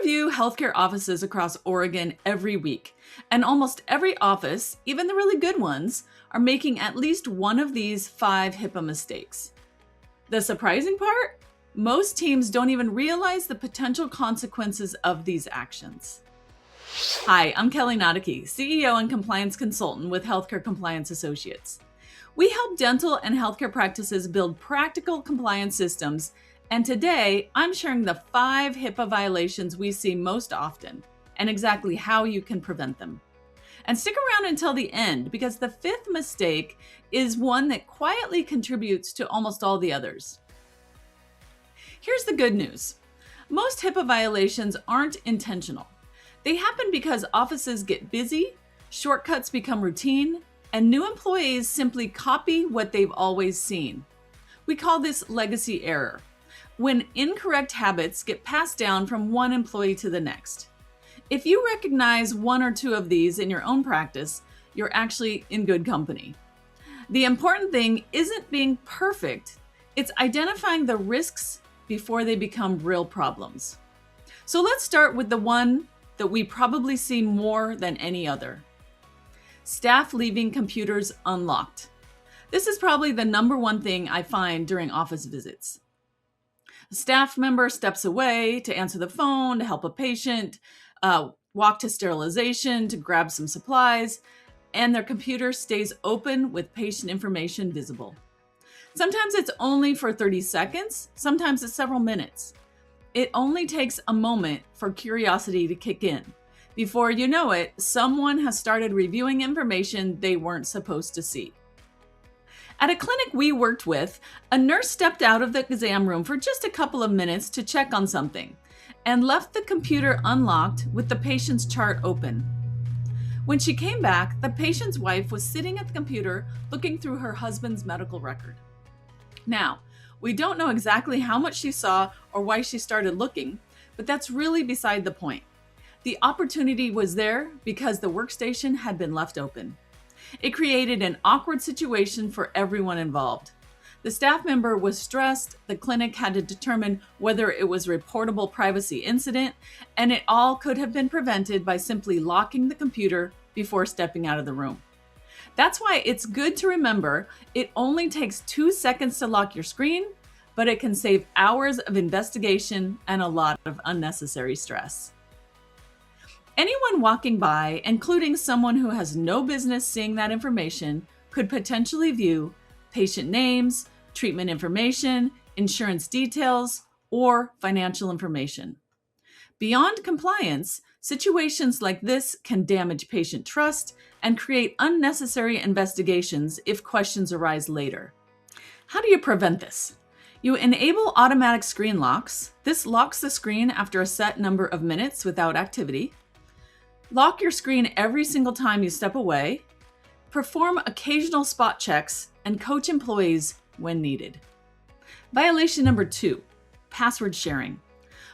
review healthcare offices across Oregon every week, and almost every office, even the really good ones, are making at least one of these 5 HIPAA mistakes. The surprising part? Most teams don't even realize the potential consequences of these actions. Hi, I'm Kelly Nodicke, CEO and Compliance Consultant with Healthcare Compliance Associates. We help dental and healthcare practices build practical compliance systems, and today I'm sharing the 5 HIPAA violations we see most often and exactly how you can prevent them. And stick around until the end because the 5th mistake is one that quietly contributes to almost all the others. Here's the good news. Most HIPAA violations aren't intentional. They happen because offices get busy, shortcuts become routine, and new employees simply copy what they've always seen. We call this legacy error, when incorrect habits get passed down from one employee to the next. If you recognize 1 or 2 of these in your own practice, you're actually in good company. The important thing isn't being perfect, it's identifying the risks before they become real problems. So let's start with the one that we probably see more than any other. Staff leaving computers unlocked. This is probably the number one thing I find during office visits. A staff member steps away to answer the phone, to help a patient, walk to sterilization, to grab some supplies, and their computer stays open with patient information visible. Sometimes it's only for 30 seconds, sometimes it's several minutes. It only takes a moment for curiosity to kick in. Before you know it, someone has started reviewing information they weren't supposed to see. At a clinic we worked with, a nurse stepped out of the exam room for just a couple of minutes to check on something and left the computer unlocked with the patient's chart open. When she came back, the patient's wife was sitting at the computer looking through her husband's medical record. Now, we don't know exactly how much she saw or why she started looking, but that's really beside the point. The opportunity was there because the workstation had been left open. It created an awkward situation for everyone involved. The staff member was stressed, the clinic had to determine whether it was a reportable privacy incident, and it all could have been prevented by simply locking the computer before stepping out of the room. That's why it's good to remember it only takes 2 seconds to lock your screen, but it can save hours of investigation and a lot of unnecessary stress. Anyone walking by, including someone who has no business seeing that information, could potentially view patient names, treatment information, insurance details, or financial information. Beyond compliance, situations like this can damage patient trust and create unnecessary investigations if questions arise later. How do you prevent this? You enable automatic screen locks. This locks the screen after a set number of minutes without activity. Lock your screen every single time you step away. Perform occasional spot checks and coach employees when needed. Violation number 2, password sharing.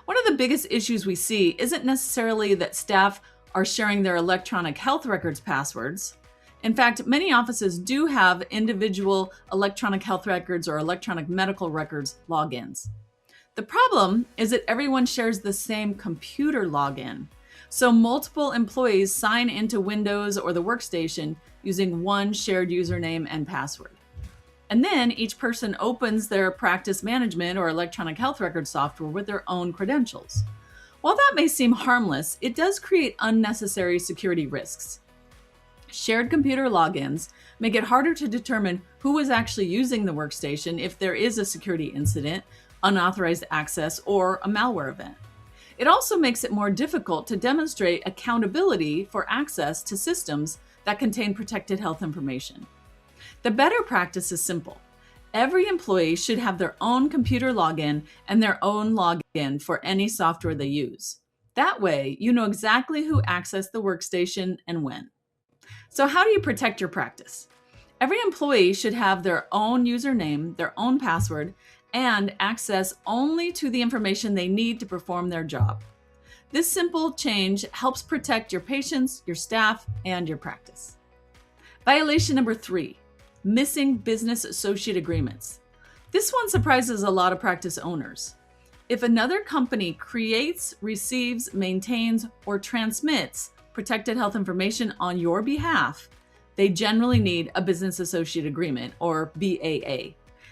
One of the biggest issues we see isn't necessarily that staff are sharing their electronic health records passwords. In fact, many offices do have individual electronic health records or electronic medical records logins. The problem is that everyone shares the same computer login. So multiple employees sign into Windows or the workstation using one shared username and password. And then each person opens their practice management or electronic health record software with their own credentials. While that may seem harmless, it does create unnecessary security risks. Shared computer logins make it harder to determine who is actually using the workstation if there is a security incident, unauthorized access, or a malware event. It also makes it more difficult to demonstrate accountability for access to systems that contain protected health information. The better practice is simple. Every employee should have their own computer login and their own login for any software they use. That way, you know exactly who accessed the workstation and when. So how do you protect your practice? Every employee should have their own username, their own password, and access only to the information they need to perform their job. This simple change helps protect your patients, your staff, and your practice. Violation number 3, missing business associate agreements. This one surprises a lot of practice owners. If another company creates, receives, maintains, or transmits protected health information on your behalf, they generally need a business associate agreement, or BAA.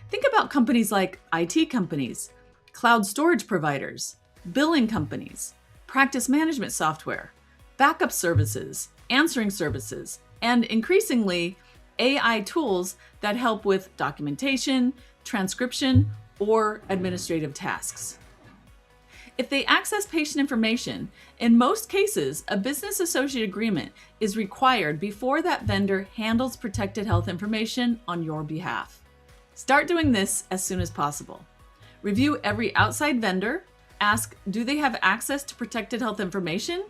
Think about companies like IT companies, cloud storage providers, billing companies, practice management software, backup services, answering services, and increasingly, AI tools that help with documentation, transcription, or administrative tasks. If they access patient information, in most cases, a business associate agreement is required before that vendor handles protected health information on your behalf. Start doing this as soon as possible. Review every outside vendor. Ask, do they have access to protected health information?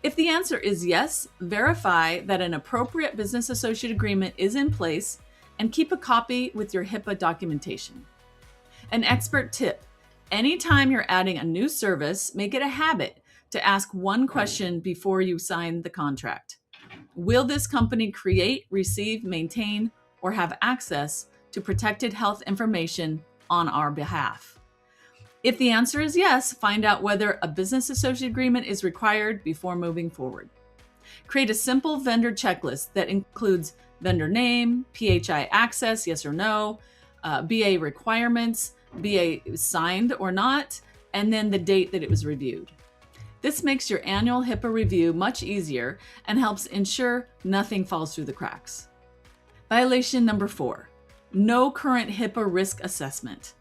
If the answer is yes, verify that an appropriate business associate agreement is in place and keep a copy with your HIPAA documentation. An expert tip: anytime you're adding a new service, make it a habit to ask one question before you sign the contract. Will this company create, receive, maintain, or have access to protected health information on our behalf? If the answer is yes, find out whether a business associate agreement is required before moving forward. Create a simple vendor checklist that includes vendor name, PHI access, yes or no, BA requirements, BA signed or not, and then the date that it was reviewed. This makes your annual HIPAA review much easier and helps ensure nothing falls through the cracks. Violation number 4, no current HIPAA risk assessment.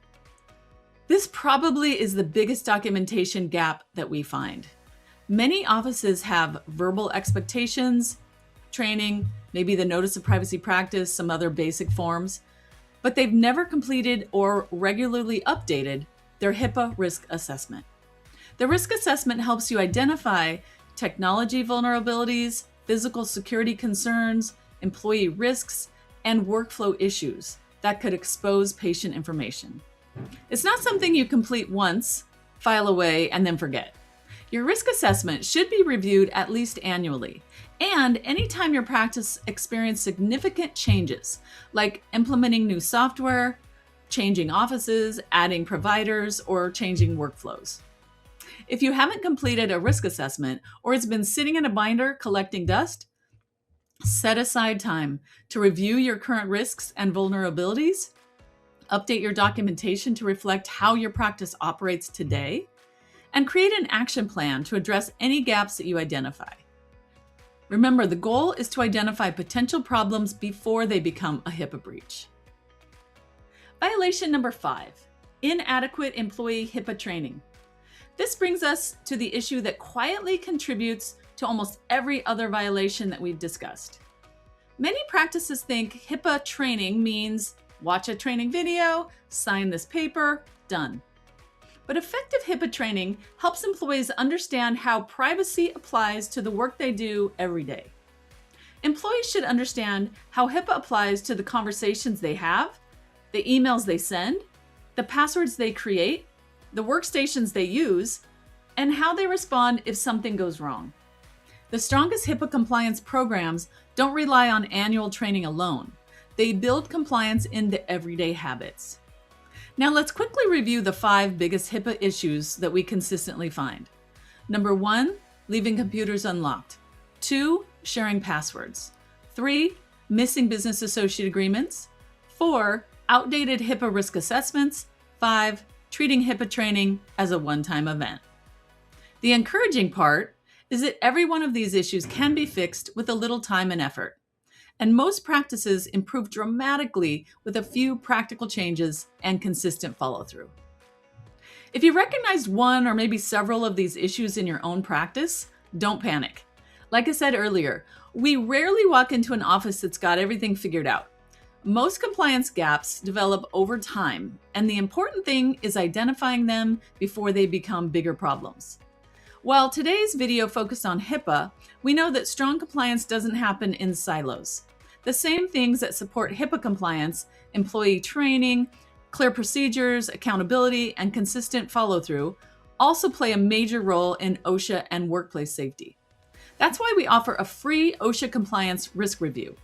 This probably is the biggest documentation gap that we find. Many offices have verbal expectations, training, maybe the notice of privacy practice, some other basic forms, but they've never completed or regularly updated their HIPAA risk assessment. The risk assessment helps you identify technology vulnerabilities, physical security concerns, employee risks, and workflow issues that could expose patient information. It's not something you complete once, file away, and then forget. Your risk assessment should be reviewed at least annually, and anytime your practice experiences significant changes, like implementing new software, changing offices, adding providers, or changing workflows. If you haven't completed a risk assessment or it's been sitting in a binder collecting dust, set aside time to review your current risks and vulnerabilities, update your documentation to reflect how your practice operates today, and create an action plan to address any gaps that you identify. Remember, the goal is to identify potential problems before they become a HIPAA breach. Violation number 5, inadequate employee HIPAA training. This brings us to the issue that quietly contributes to almost every other violation that we've discussed. Many practices think HIPAA training means watch a training video, sign this paper, done. But effective HIPAA training helps employees understand how privacy applies to the work they do every day. Employees should understand how HIPAA applies to the conversations they have, the emails they send, the passwords they create, the workstations they use, and how they respond if something goes wrong. The strongest HIPAA compliance programs don't rely on annual training alone. They build compliance into everyday habits. Now let's quickly review the 5 biggest HIPAA issues that we consistently find. Number 1, leaving computers unlocked. 2, sharing passwords. 3, missing business associate agreements. 4, outdated HIPAA risk assessments. 5, treating HIPAA training as a one-time event. The encouraging part is that every one of these issues can be fixed with a little time and effort. And most practices improve dramatically with a few practical changes and consistent follow-through. If you recognized one or maybe several of these issues in your own practice, don't panic. Like I said earlier, we rarely walk into an office that's got everything figured out. Most compliance gaps develop over time, and the important thing is identifying them before they become bigger problems. While today's video focused on HIPAA, we know that strong compliance doesn't happen in silos. The same things that support HIPAA compliance, employee training, clear procedures, accountability, and consistent follow-through, also play a major role in OSHA and workplace safety. That's why we offer a free OSHA compliance risk review.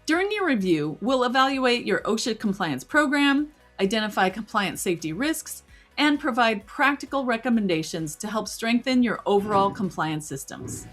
During your review, we'll evaluate your OSHA compliance program, identify compliance safety risks, and provide practical recommendations to help strengthen your overall compliance systems.